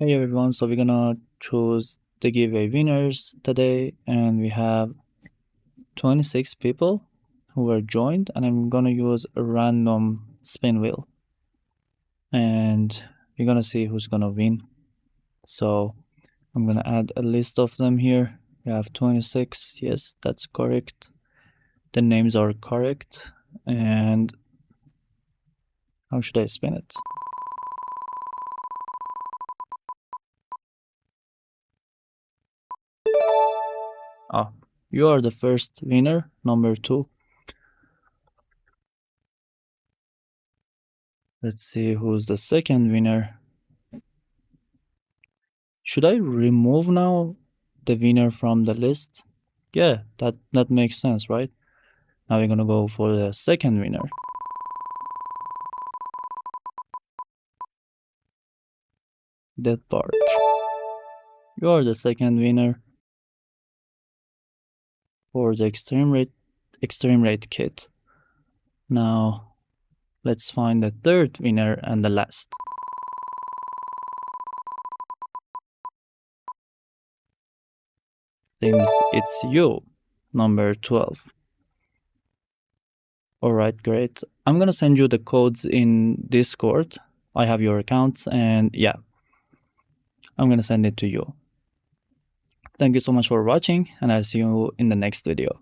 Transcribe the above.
Hey everyone, so we're gonna choose the giveaway winners today, and we have 26 people who were joined, and I'm gonna use a random spin wheel, and we're gonna see who's gonna win. So I'm gonna add a list of them here. We have 26, yes, that's correct. The names are correct, and how should I spin it? Oh, you are the first winner, number 2. Let's see who's the second winner. Should I remove now the winner from the list? Yeah, that makes sense, right? Now we're gonna go for the second winner. That part. You are the second winner for the eXtremeRate kit. Now let's find the third winner and the last. Seems it's you, number 12. Alright, great. I'm gonna send you the codes in Discord. I have your accounts, and yeah, I'm gonna send it to you. Thank you so much for watching, and I'll see you in the next video.